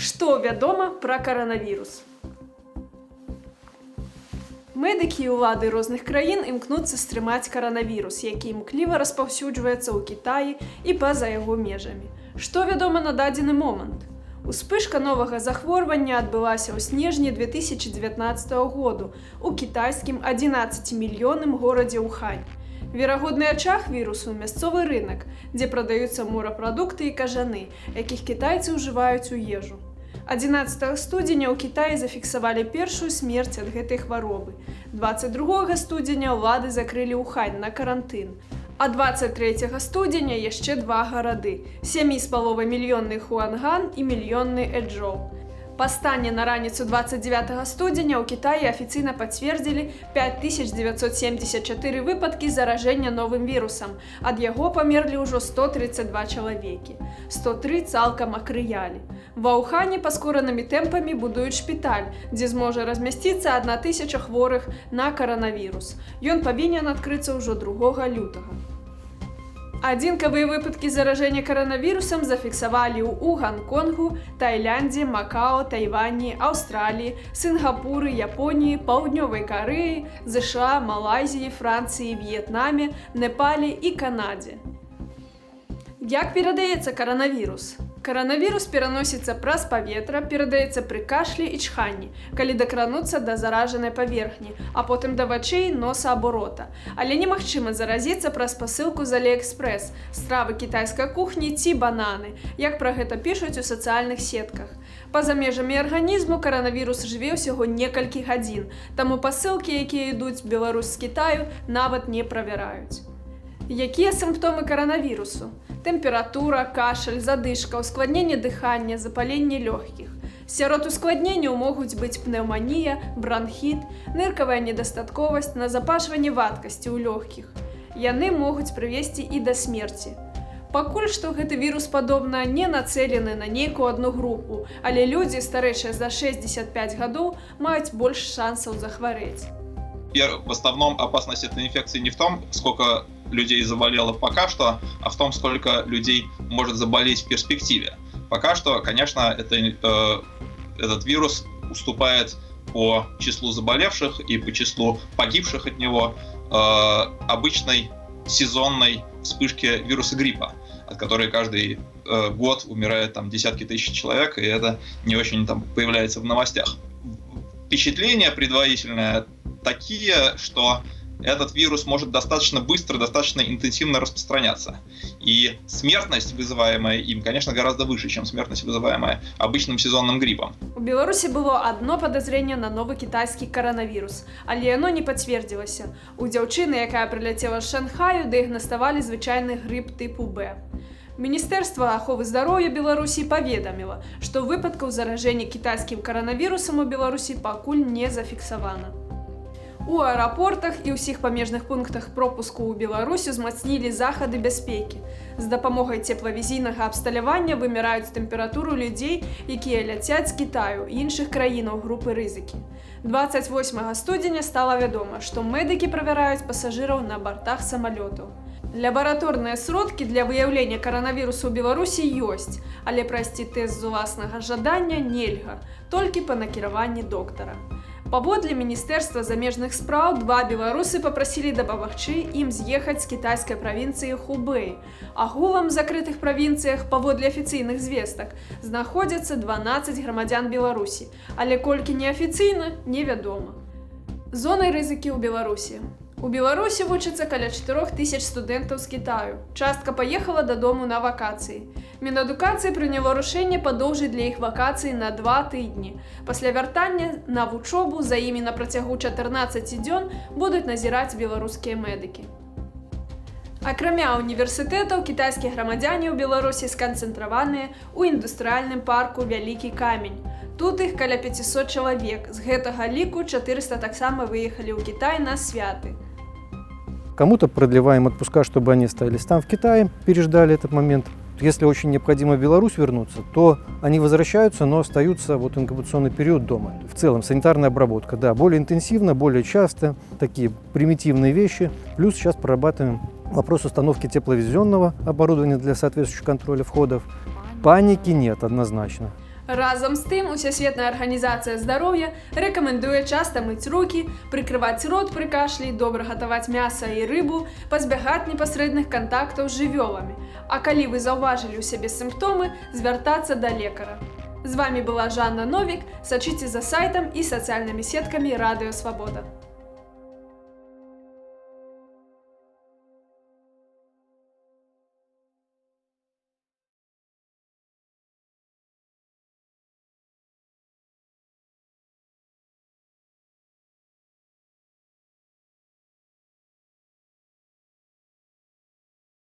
Што вядома пра каранавірус? Медыкі і ўлады розных краін імкнуцца стрымаць каранавірус, які імкліва распаўсюджваецца ў Кітаі і па-за яго межамі. Што вядома на дадзены момант? Успышка новага захворвання адбылася ў снежні 2019 году у кітайскім 11-мільённым горадзе Ухань. Верагодны ачаг вірусу – мясцовы рынак, дзе прадаюцца морапрадукты і кажаны, якіх кітайцы ўжываюць у ежу. 11 студзеня ў Кітаі зафіксавалі першую смерць ад гэтай хваробы. 22 студзеня ўлады закрылі Ухань на карантын. А 23 студзеня яшчэ два гарады – 7,5 мільённы Хуанган і мільённы Эчжоу. Па стане на раніцу 29 студзеня ў Кітаі афіцыйна пацвердзілі 5974 выпадкі заражэння новым вірусам. Ад яго памерлі ўжо 132 чалавекі. 103 цалкам акрыялі. Ва Ухані паскоранымі тэмпамі будуюць шпіталь, дзе зможа размясціцца 1000 хворых на каранавірус. Ён павінен адкрыцца ўжо 2 лютага. Адзінкавыя выпадкі заражэння каранавірусам зафіксавалі ў Ганконгу, Тайляндзе, Макао, Тайвані, Аўстраліі, Сінгапуры, Японіі, Паўднёвай Карэі, ЗША, Малайзіі, Францыі, В'етнаме, Непалі і Канадзе. Як перадаецца каранавірус? Каранавірус пераносіцца праз паветра, перадаецца пры кашлі і чханні, калі дакрануцца да заражанай паверхні, а потым да вачэй, носа або рота. Але немагчыма заразіцца праз пасылку з Аліэкспрэс, стравы кітайскай кухні ці бананы, як пра гэта пішуць у сацыяльных сетках. Па-за межамі арганізму каранавірус жыве ўсяго некалькі гадзін, таму пасылкі, якія ідуць Беларусь з Кітаю, нават не правяраюць. Якія сімптомы каранавірусу? Тэмпература, кашаль, задышка, ускладненне дыхання, запаленне лёгкіх. Сярод ускладненняў могуць быць пнеўманія, бранхіт, ныркавая недастатковасць, назапашванне вадкасці ў лёгкіх. Яны могуць прывесці і да смерці. Пакуль што гэты вірус, падобна, не нацэлены на нейкую одну групу, але людзі, старэйшыя за 65 гадоў, маюць больш шансаў захварэць. В основном опасность этой инфекции не в том, сколько людей заболело пока что, а в том, сколько людей может заболеть в перспективе. Пока что, конечно, этот вирус уступает по числу заболевших и по числу погибших от него обычной сезонной вспышке вируса гриппа, от которой каждый год умирает там десятки тысяч человек, и это не очень там появляется в новостях. Впечатление предварительное такие, что этот вирус может достаточно быстро, достаточно интенсивно распространяться. И смертность, вызываемая им, конечно, гораздо выше, чем смертность, вызываемая обычным сезонным гриппом. У Беларусі было одно падазрэнне на новы кітайскі каранавірус, але яно не пацвердзілася. У дзяўчыны, якая прыляцела з Шанхаю, дыягнаставалі звычайны грып тыпу Б. Міністэрства аховы здароўя Беларусі паведаміла, што выпадкаў заражэння кітайскім каранавірусам у Беларусі пакуль не зафіксавана. У аэрапортах і ўсіх памежных пунктах пропуску ў Беларусі узмацнілі захады бяспекі. З дапамогай цеплавізійнага абсталявання вымяраюць тэмпературу людзей, якія ляцяць з Кітаю і іншых краінаў групы рызыкі. 28 студзеня стала вядома, што медыкі правяраюць пасажыраў на бартах самалётаў. Лабараторныя сродкі для выяўлення каранавірусу ў Беларусі ёсць, але прайсці тэст з уласнага жадання нельга, толькі па накіраванні доктара. Паводле Міністэрства замежных спраў, два беларусы папрасілі дапамагчы ім з'ехаць з кітайскай правінцыі Хубэй. Агулам в закрытых правінцыях, паводле афіцыйных звестак, знаходзяцца 12 грамадзян Беларусі, але колькі неафіцыйна, невядома. Зоны рызыкі ў Беларусі. У Беларусі вучыцца каля 4000 студэнтаў з Кітаю. Частка паехала дадому на вакацыі. Мінадукацыя прыняло рашэнне падоўжыць для іх вакацыі на 2 тыдні. Пасля вяртання на вучобу за імі на працягу 14 дзён будуць назіраць беларускія медыкі. Акрамя універсітэтаў, кітайскія грамадзяне ў Беларусі сканцэнтраваныя ў індустрыяльным парку Вялікі Камень. Тут іх каля 500 чалавек. З гэтага ліку 400 таксама выехалі ў Кітай на святы. Кому-то продлеваем отпуска, чтобы они остались там в Китае, переждали этот момент. Если очень необходимо в Беларусь вернуться, то они возвращаются, но остаются вот инкубационный период дома. В целом санитарная обработка, да, более интенсивно, более часто, такие примитивные вещи. Плюс сейчас прорабатываем вопрос установки тепловизионного оборудования для соответствующего контроля входов. Паники нет однозначно. Разом з тым, Усесветная арганізацыя здароўя рэкамендуе часта мыць рукі, прыкрываць рот пры кашлі, добра гатаваць мяса і рыбу, пазбягаць непасрэдных кантактаў з жывёламі. А калі вы заўважылі ў сябе сімптомы, звяртацца да лекара. З вамі была Жанна Новік. Сачыце за сайтам і сацыяльнымі сеткамі Радыё Свабода.